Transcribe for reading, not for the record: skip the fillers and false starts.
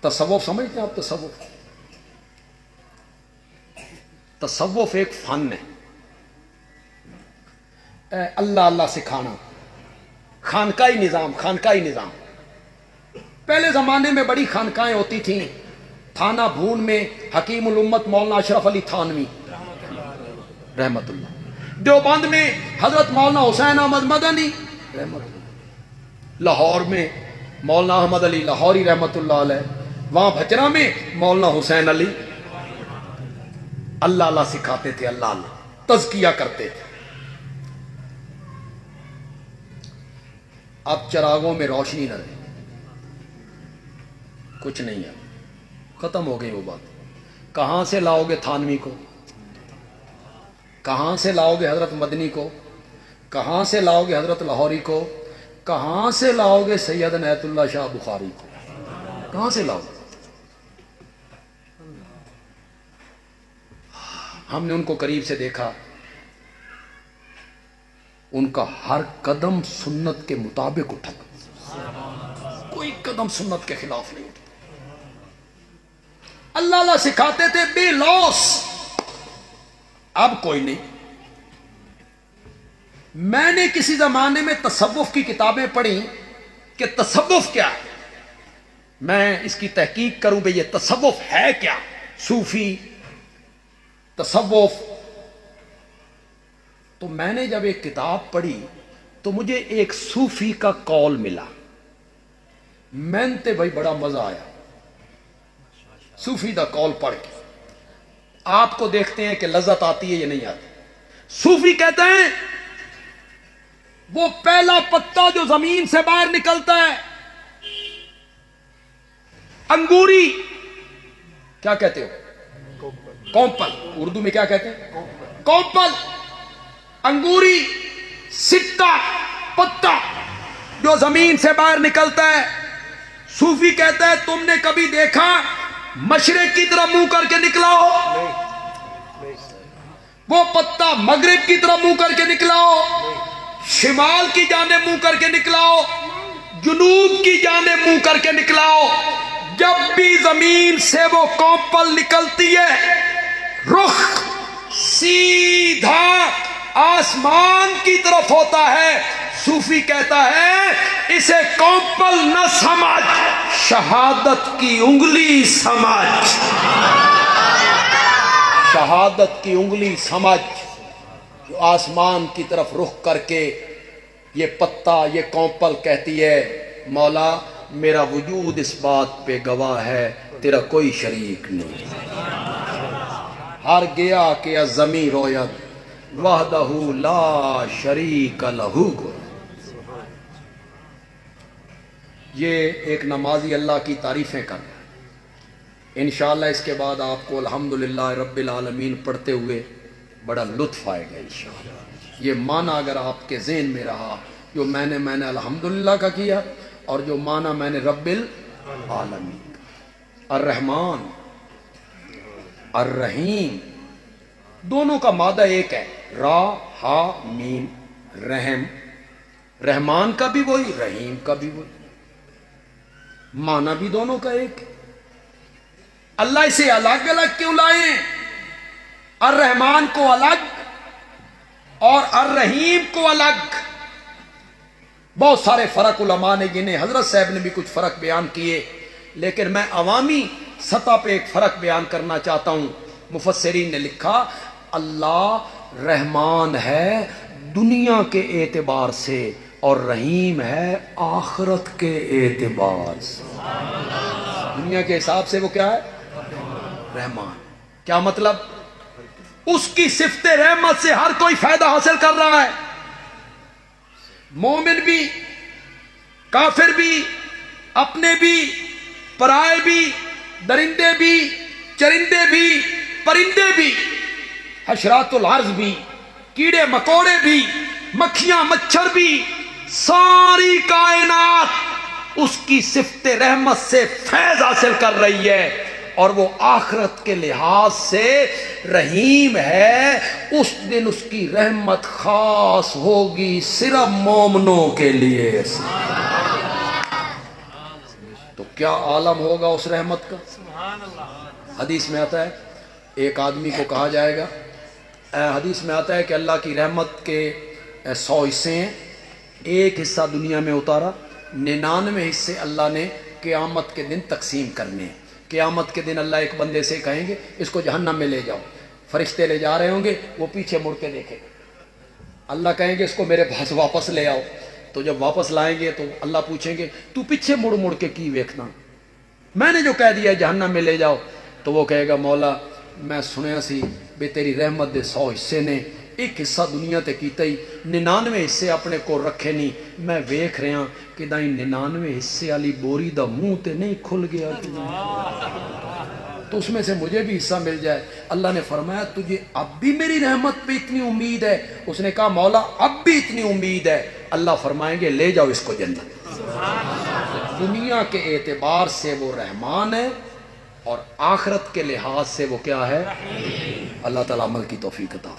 तसव्वुफ समझते हैं आप? तसव्वुफ, तसव्वुफ एक फन है। अल्लाह अल्लाह सिखाना, खानकाई निज़ाम, खानकाई निज़ाम। पहले ज़माने में बड़ी खानकाएँ होती थीं। थाना भून में हकीमुल उम्मत मौलाना अशरफ अली थानवी रहमतुल्लाह, देवबंद में हजरत मौलाना हुसैन अहमद मदनी रहमतुल्लाह, लाहौर में मौलाना अहमद अली लाहौरी रहमतुल्लाह अलैह, वहां भचरा में मौलाना हुसैन अली। अल्लाह अल्लाह सिखाते थे, अल्लाह अल्लाह तज़किया करते थे। अब चिरागों में रोशनी न रही, कुछ नहीं है, खत्म हो गई वो बात। कहां से लाओगे थानवी को, कहां से लाओगे हजरत मदनी को, कहां से लाओगे हजरत लाहौरी को, कहां से लाओगे सैयद इनायतुल्लाह शाह बुखारी को, कहां से लाओगे? हमने उनको करीब से देखा, उनका हर कदम सुन्नत के मुताबिक उठा, कोई कदम सुन्नत के खिलाफ नहीं उठा। अल्लाह अल्लाह सिखाते थे बेलौस। अब कोई नहीं। मैंने किसी जमाने में तसव्वुफ की किताबें पढ़ी कि तसव्वुफ क्या है, मैं इसकी तहकीक करूं भाई ये तसव्वुफ है क्या, सूफी तसव्वुफ। तो मैंने जब एक किताब पढ़ी तो मुझे एक सूफी का कौल मिला, मैंने भाई बड़ा मजा आया सूफी का कौल पढ़ के। आपको देखते हैं कि लज्जत आती है या नहीं आती। सूफी कहते हैं वो पहला पत्ता जो जमीन से बाहर निकलता है, अंगूरी, क्या कहते हो, कौपल, उर्दू में क्या कहते हैं, कौपल, अंगूरी, सिट्टा, पत्ता जो जमीन से बाहर निकलता है। सूफी कहता है तुमने कभी देखा मशरिक की तरफ मुंह करके निकला हो, वो पत्ता मगरिब की तरफ मुंह करके निकला हो, शिमाल की जाने मुंह करके निकला हो, जुनूब की जाने मुंह करके निकला हो। जब भी जमीन से वो कौपल निकलती है, रुख सीधा आसमान की तरफ होता है। सूफी कहता है इसे कौपल न समझ, शहादत की उंगली समझ, शहादत की उंगली समझ, जो आसमान की तरफ रुख करके ये पत्ता, ये कौपल कहती है मौला मेरा वजूद इस बात पे गवाह है, तेरा कोई शरीक नहीं। हर गया के अज़मी रोयत वहदहू ला शरीक लहू को। ये एक नमाजी अल्लाह की तारीफें कर रहा है। इंशाअल्लाह इसके बाद आपको अल्हम्दुलिल्लाह रब्बिल आलमीन पढ़ते हुए बड़ा लुत्फ आएगा इंशाअल्लाह। ये माना अगर आपके ज़हन में रहा, जो मैंने अल्हम्दुलिल्लाह का किया और जो माना मैंने रब्बिल आलमीन का। अर्रहमान अर्रहीम दोनों का मादा एक है, रा हा मीम, रहम, रहमान का भी वही, रहीम का भी वही, माना भी दोनों का एक है। अल्लाह इसे अलग अलग क्यों लाए? अर्रहमान को अलग और अर्रहीम को अलग। बहुत सारे फर्क उलमा ने गिने, हजरत साहब ने भी कुछ फर्क बयान किए, लेकिन मैं अवामी सतह पे एक फर्क बयान करना चाहता हूं। मुफस्सिरीन ने लिखा अल्लाह रहमान है दुनिया के एतबार से और रहीम है आखिरत के एतबार से। दुनिया के हिसाब से वो क्या है? रहमान। क्या मतलब? उसकी सिफते रहमत से हर कोई फायदा हासिल कर रहा है, मोमिन भी, काफिर भी, अपने भी, पराए भी, दरिंदे भी, चरिंदे भी, परिंदे भी, हशरातुल अर्ज भी, कीड़े मकोड़े भी, मक्खियां मच्छर भी, सारी कायनात उसकी सिफते रहमत से फैज हासिल कर रही है। और वो आखिरत के लिहाज से रहीम है। उस दिन उसकी रहमत खास होगी सिर्फ मोमनों के लिए। तो क्या आलम होगा उस रहमत का। हदीस में आता है एक आदमी को कहा जाएगा, हदीस में आता है कि अल्लाह की रहमत के 100 हिस्से हैं, एक हिस्सा दुनिया में उतारा, 99 हिस्से अल्लाह ने क़यामत के दिन तकसीम करने हैं। क़यामत के दिन अल्लाह एक बंदे से कहेंगे इसको जहन्नम में ले जाओ, फरिश्ते ले जा रहे होंगे, वो पीछे मुड़ के देखेगा, अल्लाह कहेंगे इसको मेरे पास वापस ले आओ। तो जब वापस लाएंगे तो अल्लाह पूछेंगे तू पीछे मुड़ मुड़ के की देखना, मैंने जो कह दिया जहन्नम में ले जाओ। तो वो कहेगा मौला मैं सुनिया सी बे तेरी रहमत दे 100 हिस्से ने, एक हिस्सा दुनिया ते कीता ही, 99 हिस्से अपने को रखे नहीं, मैं वेख रहा कि 99 हिस्से वाली बोरी दा मुंह ते नहीं खुल गया तो उसमें से मुझे भी हिस्सा मिल जाए। अल्लाह ने फरमाया तुझे अब भी मेरी रहमत पे इतनी उम्मीद है? उसने कहा मौला अब भी इतनी उम्मीद है। अल्लाह फरमाएंगे ले जाओ इसको जन्नत। दुनिया के एतबार से वो रहमान है और आखिरत के लिहाज से वो क्या है? अल्लाह ताला अमल की तौफीक अता